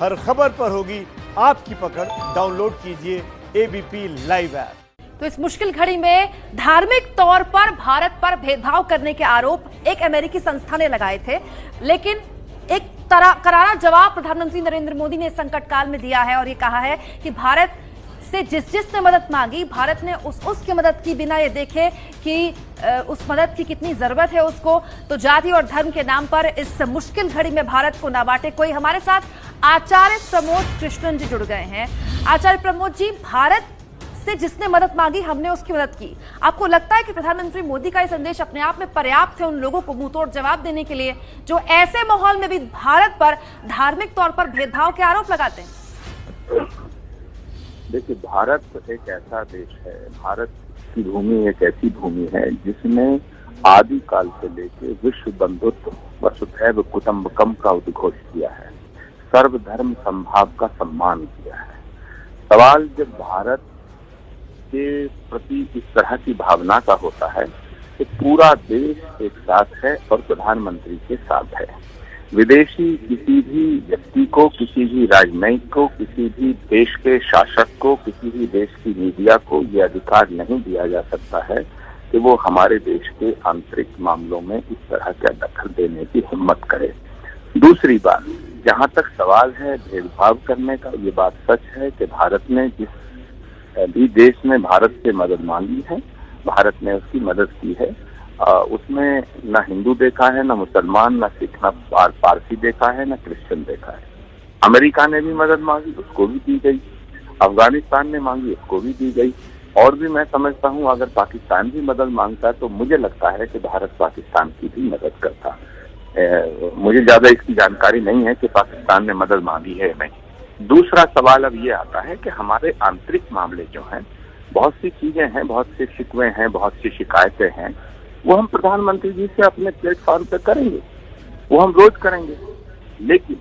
हर खबर पर होगी आपकी पकड़। डाउनलोड कीजिए एबीपी लाइव ऐप। तो इस मुश्किल घड़ी में धार्मिक तौर पर भारत पर भेदभाव करने के आरोप एक अमेरिकी संस्था ने लगाए थे, लेकिन एक करारा जवाब प्रधानमंत्री नरेंद्र मोदी ने संकट काल में दिया है और ये कहा है कि भारत से जिसने मदद मांगी, भारत ने उसकी मदद की बिना ये देखे कि उस मदद की कितनी जरूरत है उसको। तो जाति और धर्म के नाम पर इस मुश्किल घड़ी में भारत को ना बांटे कोई। हमारे साथ आचार्य प्रमोद कृष्णन जी जुड़ गए हैं। आचार्य प्रमोद जी, भारत से जिसने मदद मांगी हमने उसकी मदद की। आपको लगता है कि प्रधानमंत्री मोदी का ये संदेश अपने आप में पर्याप्त है उन लोगों को मुंहतोड़ जवाब देने के लिए जो ऐसे माहौल में भी भारत पर धार्मिक तौर पर भेदभाव के आरोप लगाते हैं? देखिए, भारत एक ऐसा देश है, भारत की भूमि एक ऐसी भूमि है जिसने आदि काल से लेकर विश्व बंधुत्व वसुधैव कुटुंबकम का उद्घोष किया है, सर्वधर्म संभाव का सम्मान किया है। सवाल जब भारत के प्रति इस तरह की भावना का होता है कि पूरा देश एक साथ है और प्रधानमंत्री के साथ है। विदेशी किसी भी व्यक्ति को, किसी भी राजनयिक को, किसी भी देश के शासक को, किसी भी देश की मीडिया को यह अधिकार नहीं दिया जा सकता है कि वो हमारे देश के आंतरिक मामलों में इस तरह का दखल देने की हिम्मत करे। दूसरी बात, जहां तक सवाल है भेदभाव करने का, ये बात सच है कि भारत ने जिस भी देश ने भारत से मदद मांगी है, भारत ने उसकी मदद की है। उसमें न हिंदू देखा है, न मुसलमान, न सिख, न पारसी देखा है, न क्रिश्चियन देखा है। अमेरिका ने भी मदद मांगी, उसको भी दी गई। अफगानिस्तान ने मांगी, उसको भी दी गई। और भी मैं समझता हूँ अगर पाकिस्तान भी मदद मांगता तो मुझे लगता है कि भारत पाकिस्तान की भी मदद करता। मुझे ज्यादा इसकी जानकारी नहीं है कि पाकिस्तान ने मदद मांगी है नहीं। दूसरा सवाल अब ये आता है कि हमारे आंतरिक मामले जो हैं, बहुत सी चीजें हैं, बहुत से शिकवे हैं, बहुत सी शिकायतें हैं, वो हम प्रधानमंत्री जी से अपने प्लेटफॉर्म पे करेंगे, वो हम रोज करेंगे। लेकिन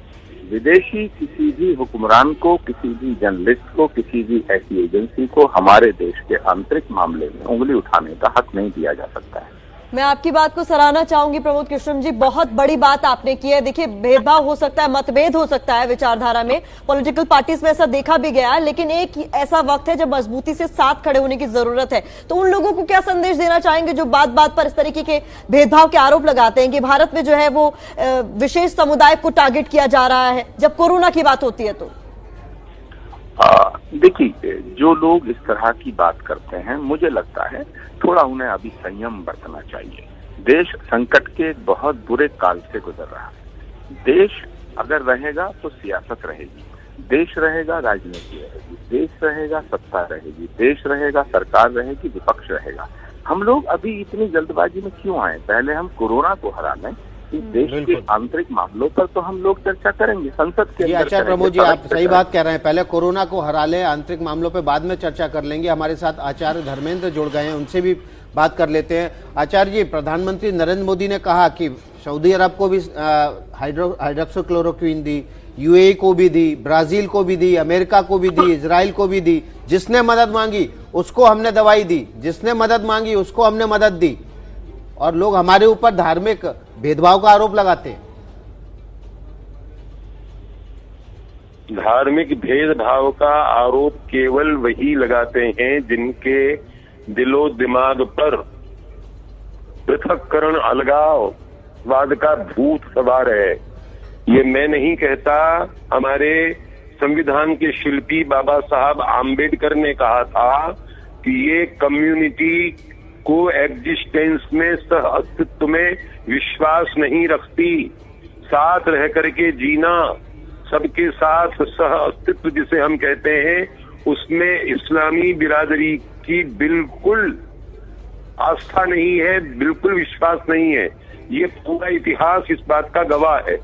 विदेशी किसी भी हुक्मरान को, किसी भी जर्नलिस्ट को, किसी भी ऐसी एजेंसी को हमारे देश के आंतरिक मामले में उंगली उठाने का हक नहीं दिया जा सकता है। मैं आपकी बात को सराहना चाहूंगी प्रमोद कृष्णन जी, बहुत बड़ी बात आपने की है। देखिए, भेदभाव हो सकता है, मतभेद हो सकता है विचारधारा में, पॉलिटिकल पार्टीज में ऐसा देखा भी गया है, लेकिन एक ऐसा वक्त है जब मजबूती से साथ खड़े होने की जरूरत है। तो उन लोगों को क्या संदेश देना चाहेंगे जो बात बात पर इस तरीके के भेदभाव के आरोप लगाते हैं कि भारत में जो है वो विशेष समुदाय को टारगेट किया जा रहा है जब कोरोना की बात होती है? तो देखिए, जो लोग इस तरह की बात करते हैं, मुझे लगता है थोड़ा उन्हें अभी संयम बरतना चाहिए। देश संकट के बहुत बुरे काल से गुजर रहा है। देश अगर रहेगा तो सियासत रहेगी, देश रहेगा राजनीति रहेगी, देश रहेगा सत्ता रहेगी, देश रहेगा सरकार रहेगी, विपक्ष रहेगा। हम लोग अभी इतनी जल्दबाजी में क्यों आए? पहले हम कोरोना को हरा लें, इस देश के आंतरिक मामलों पर तो हम लोग चर्चा करेंगे संसद के अंदर। आचार्य प्रमोद जी, आप सही बात कह रहे हैं। पहले कोरोना को हरा ले, आंतरिक मामलों पे बाद में चर्चा कर लेंगे। हमारे साथ आचार्य धर्मेंद्र जुड़ गए हैं, उनसे भी बात कर लेते हैं। आचार्य जी, प्रधानमंत्री नरेंद्र मोदी ने कहा कि सऊदी अरब को भी हाइड्रोक्सीक्लोरोक्विन दी, यूएई को भी दी, ब्राजील को भी दी, अमेरिका को भी दी, इजराइल को भी दी। जिसने मदद मांगी उसको हमने दवाई दी, जिसने मदद मांगी उसको हमने मदद दी। और लोग हमारे ऊपर धार्मिक भेदभाव का आरोप लगाते हैं। धार्मिक भेदभाव का आरोप केवल वही लगाते हैं जिनके दिलो दिमाग पर पृथक्करण, अलगाववाद का भूत सवार है। ये मैं नहीं कहता, हमारे संविधान के शिल्पी बाबा साहब आम्बेडकर ने कहा था कि ये कम्युनिटी को एग्जिस्टेंस में, सह अस्तित्व में विश्वास नहीं रखती। साथ रह करके जीना, सबके साथ सह अस्तित्व जिसे हम कहते हैं, उसमें इस्लामी बिरादरी की बिल्कुल आस्था नहीं है, बिल्कुल विश्वास नहीं है। ये पूरा इतिहास इस बात का गवाह है।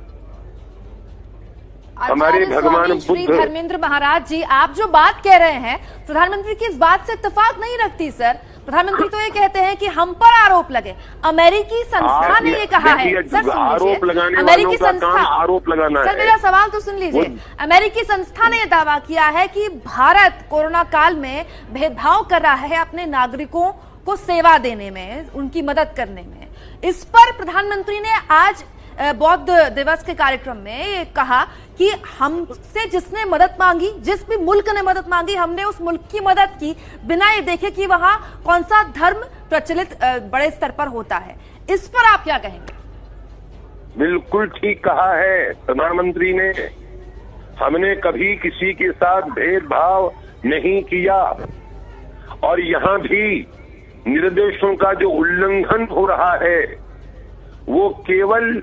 हमारे भगवान श्री धर्मेंद्र महाराज जी, आप जो बात कह रहे हैं प्रधानमंत्री की इस बात से इत्तेफाक नहीं रखती सर। प्रधानमंत्री तो ये कहते हैं कि हम पर आरोप लगे। अमेरिकी संस्था ने ये कहा है। सर, आरोप लगाने अमेरिकी संस्था, आरोप लगाना सर मेरा सवाल तो सुन लीजिए। अमेरिकी संस्था ने यह दावा किया है कि भारत कोरोना काल में भेदभाव कर रहा है अपने नागरिकों को सेवा देने में, उनकी मदद करने में। इस पर प्रधानमंत्री ने आज बौद्ध दिवस के कार्यक्रम में ये कहा कि हमसे जिसने मदद मांगी, जिस भी मुल्क ने मदद मांगी, हमने उस मुल्क की मदद की बिना ये देखे कि वहां कौन सा धर्म प्रचलित बड़े स्तर पर होता है। इस पर आप क्या कहेंगे? बिल्कुल ठीक कहा है प्रधानमंत्री ने। हमने कभी किसी के साथ भेदभाव नहीं किया और यहाँ भी निर्देशों का जो उल्लंघन हो रहा है वो केवल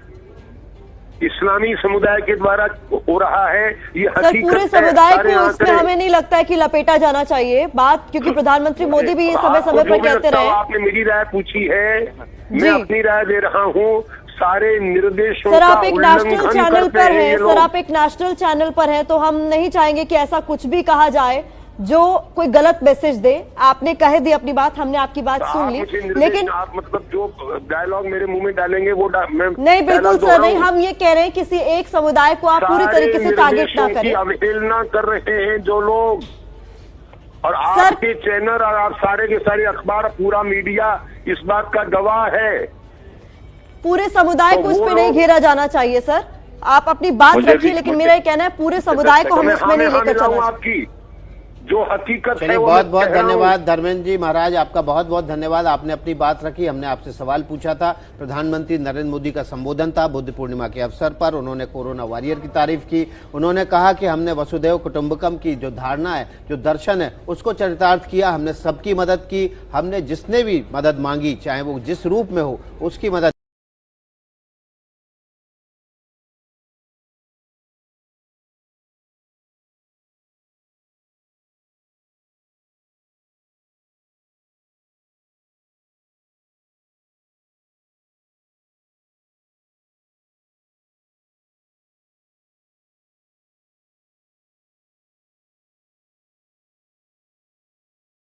इस्लामी समुदाय के द्वारा हो रहा है। ये सर, हकीकत पूरे है। समुदाय सारे को इसमें आंकड़े- हमें नहीं लगता है कि लपेटा जाना चाहिए बात, क्योंकि प्रधानमंत्री मोदी भी समय समय पर कहते रहे। आपने मेरी राय पूछी है, जी। मैं अपनी राय दे रहा हूँ। सारे निर्देशों सर, का आप एक नेशनल उल्लंघन चैनल करते पर हैं ये हैं, लोग। सर आप एक नेशनल चैनल पर हैं, तो हम नहीं चाहेंगे कि ऐसा कुछ भी कहा जाए जो कोई गलत मैसेज दे। आपने कह दी अपनी बात, हमने आपकी बात आप सुन ली, मुझे निर्देश- लेकिन आप मतलब जो डायलॉग मेरे मुंह में डालेंगे वो मैं नहीं, बिल्कुल डायलॉग सर दोहराऊं। नहीं। हम ये कह रहे हैं किसी एक समुदाय को आप पूरी सारे तरीके से टारगेट ना निर्देशों की करें। अवहेलना कर रहे हैं जो लोग, और आपके चैनल और आप सारे के सारे अखबार, पूरा मीडिया इस बात का गवाह है। पूरे समुदाय तो को इस वो पे नहीं लोग- घेरा जाना चाहिए सर। आप अपनी बात मुझे रखिए, भी- लेकिन मुझे- मेरा ये कहना है पूरे समुदाय को हम मैं इसमें नहीं लेकर मिलाऊं चलना चाहिए। आपकी जो हकीकत है चलिए, वो बहुत मैं बहुत कह रहा हूं। धन्यवाद धर्मेंद्र जी महाराज, आपका बहुत बहुत धन्यवाद। आपने अपनी बात रखी, हमने आपसे सवाल पूछा था। प्रधानमंत्री नरेंद्र मोदी का संबोधन था बुद्ध पूर्णिमा के अवसर पर। उन्होंने कोरोना वॉरियर की तारीफ की। उन्होंने कहा कि हमने वसुधैव कुटुंबकम की जो धारणा है, जो दर्शन है, उसको चरितार्थ किया। हमने सबकी मदद की, हमने जिसने भी मदद मांगी, चाहे वो जिस रूप में हो, उसकी मदद